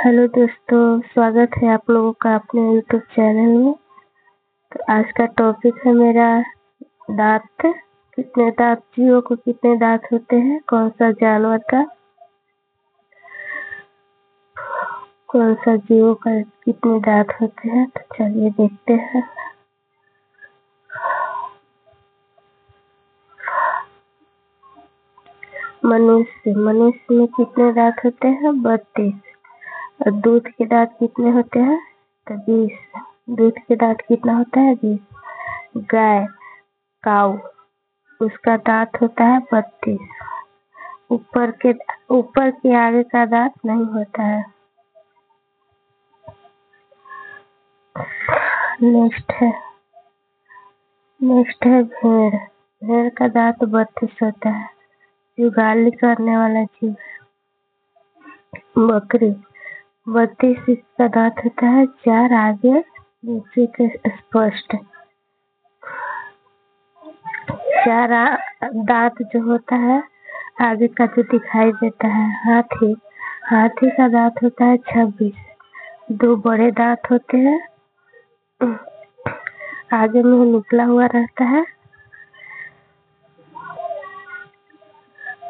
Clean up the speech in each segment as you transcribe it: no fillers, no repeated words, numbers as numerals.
Hello दोस्तों, स्वागत है आप लोगों का अपने यूट्यूब चैनल में। तो आज का टॉपिक है मेरा दांत। कितने दांत, जीवों को कितने दांत होते हैं, कौन सा जीवों का कितने दांत होते हैं। तो चलिए देखते हैं। मनुष्य में कितने दांत होते हैं? 32। और दूध के दांत कितने होते हैं? तो 20। दूध के दांत कितना होता है? 20। गाय, काऊ, उसका दांत होता है 32। ऊपर के आगे का दांत नहीं होता है। नेक्स्ट है भेड़। भेड़ का दांत 32 होता है। जुगाली करने वाला जीव। बकरी 32 इसका दांत होता है। 4 आगे, नीचे के स्पष्ट। 4 दांत जो होता है आगे का जो दिखाई देता है। हाथी का दांत होता है 26। 2 बड़े दांत होते हैं, आगे मुंह निकला हुआ रहता है।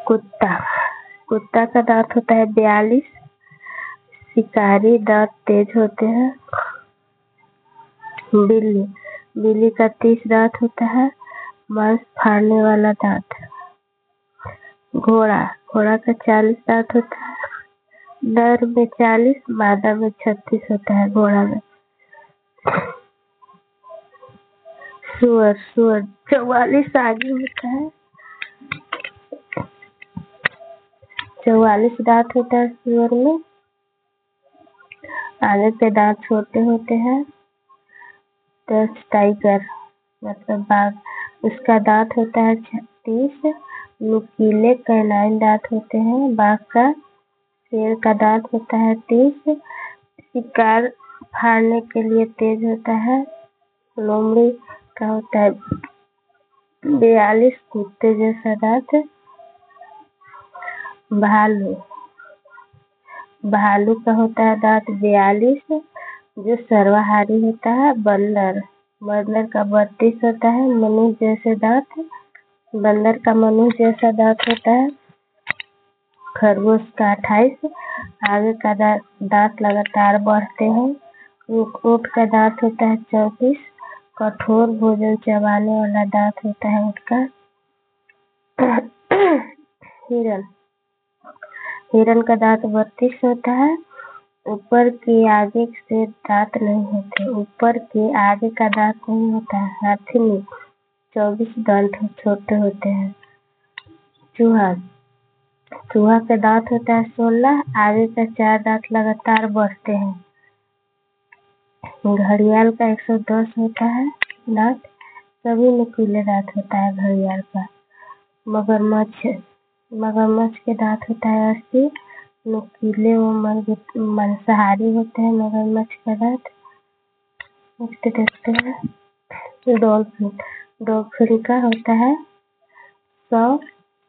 कुत्ता का दांत होता है 42। शिकारी दांत तेज होते हैं। बिल्ली का 30 दांत होता है, मांस फाड़ने वाला दांत। घोड़ा का 40 दांत होता है। नर में 40, मादा में 36 होता है। घोड़ा में सुअर 44 आगे होता है। 44 दांत होता है सुअर में। आगे के दांत छोटे होते हैं। टाइगर मतलब बाघ, उसका दांत होता है 36। नुकीले कैनाइन दांत होते हैं बाघ का। शेर का दांत होता है 30। शिकार फाड़ने के लिए तेज होता है। लोमड़ी का होता है 42, कुत्ते जैसा दांत। भालू का होता है दांत 42, जो सर्वाहारी होता है। बंदर का 32 होता है, मनुष्य जैसे दांत। बंदर का मनुष्य जैसा दांत होता है। खरगोश का 28, आगे का दांत लगातार बढ़ते हैं। ऊंट का दांत होता है 34, कठोर भोजन चबाने वाला दांत होता है ऊंट का। हिरन का दांत 32 होता है। ऊपर के आगे से दांत नहीं होते। ऊपर के आगे का दांत नहीं होता है। हाथी में 24 दांत छोटे होते हैं। चूहा का दांत होता है 16, आगे का 4 दांत लगातार बढ़ते हैं। घड़ियाल का 110 होता है दांत, सभी में पीले दांत होता है घड़ियाल का। मगरमच्छ के दांत होता है 80, नुकीले व मांसाहारी होते हैं मगरमच्छ का दांत। नेक्स्ट देखते हैं। डॉल्फिन का होता है 100,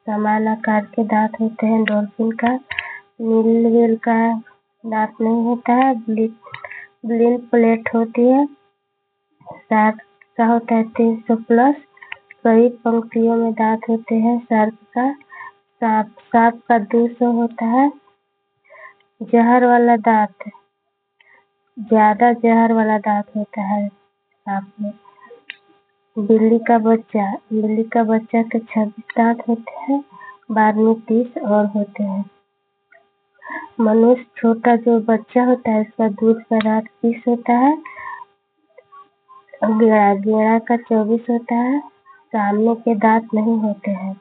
समान आकार के दांत होते हैं डॉल्फिन का। नीलगिरी का दांत नहीं होता है, ब्लिन प्लेट होती है। शार्क का होता है 300 प्लस, कई पंक्तियों में दांत होते हैं शार्क का। सांप का 200 होता है। जहर वाला दांत, ज्यादा जहर वाला दांत होता है सांप में। बिल्ली का बच्चा के 26 दांत होते हैं, बाद में 30 और होते हैं। मनुष्य छोटा जो बच्चा होता है उसका दूध का दांत 20 होता है। गेड़ा का 24 होता है, सामने के दांत नहीं होते हैं।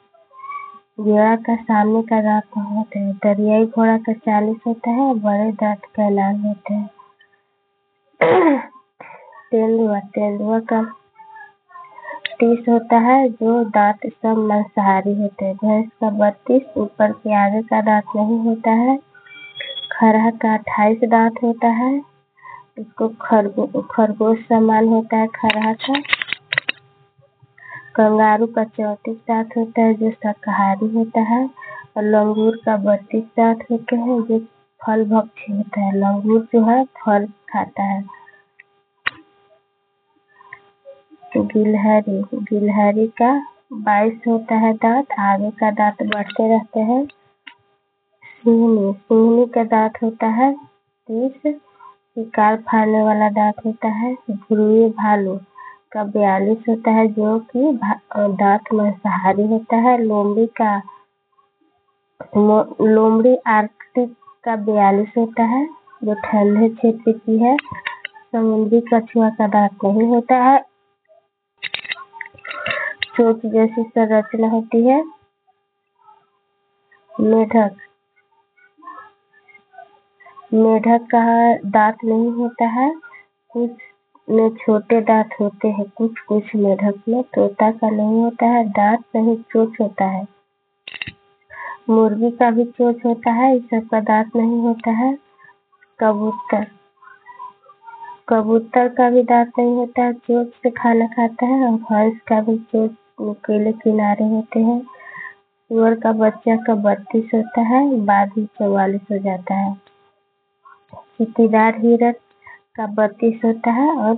गेड़ा का सामने का दांत नहीं होते हैं। दरियाई घोड़ा का 40 होता है, बड़े दांत कैलान होते हैं। तेंदुआ का 30 होता है, जो दांत सब मांसाहारी होते हैं। भैंस का 32, ऊपर के आगे का दांत नहीं होता है। खरहा का 28 दांत होता है, इसको खरगोश समान होता है खरहा का। कंगारू का 34 दांत होता है, जो शाकाहारी होता है। और लंगूर का 32 दांत होते हैं, जो फल भक्षी होता है। लंगूर जो है फल खाता है। गिलहरी, गिलहरी का 22 होता है दांत, आगे का दांत बढ़ते रहते हैं। सिंहनी, सिंहनी का दांत होता है 30, शिकार फाड़ने वाला दांत होता है। ध्रुवी भालू का 42 होता है, जो कि दांत मांसाहारी होता है। लोमड़ी आर्कटिक का 42 होता है, जो ठंडे क्षेत्र की है। समुद्री कछुआ का दांत नहीं होता है। चोंच जैसी संरचना होती है। मेढक, मेढक का दांत नहीं होता है। कुछ में छोटे दांत होते हैं, कुछ मेढक में। तोता का नहीं होता है, दांत नहीं चोंच होता है। मुर्गी का भी चोंच होता है, इस सबका दांत नहीं होता है। कबूतर, कबूतर का भी दांत नहीं होता है, चोंच से खाना खाता है। और हंस का भी चोंच नुकीले किनारे होते हैं। सुअर का बच्चा का 32 होता है, बाद में 44 हो जाता है। चीटीदार हिरण का 32 होता है और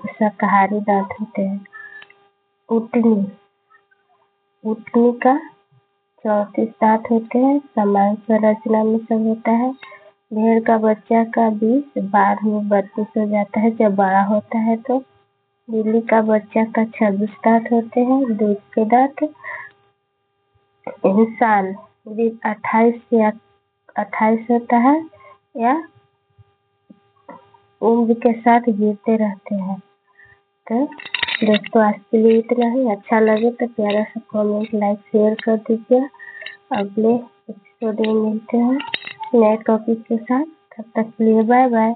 शाकाहारी दांत होते हैं। उटनी, उटनी का 34 दांत होते हैं, समान संरचना में सब होता है। भेड़ का बच्चा का 20, बाद में 32 हो जाता है जब बड़ा होता है तो। बिल्ली का बच्चा का 26 दांत होते हैं, दूध के दांत। इंसान 28 होता है, या उम्र के साथ गिरते रहते हैं। तो दोस्तों आज के लिए इतना ही। अच्छा लगे तो प्यारा सा कमेंट, लाइक, शेयर कर दीजिए। अगले एपिसोड में मिलते हैं नए टॉपिक के साथ। तब तक के लिए बाय बाय।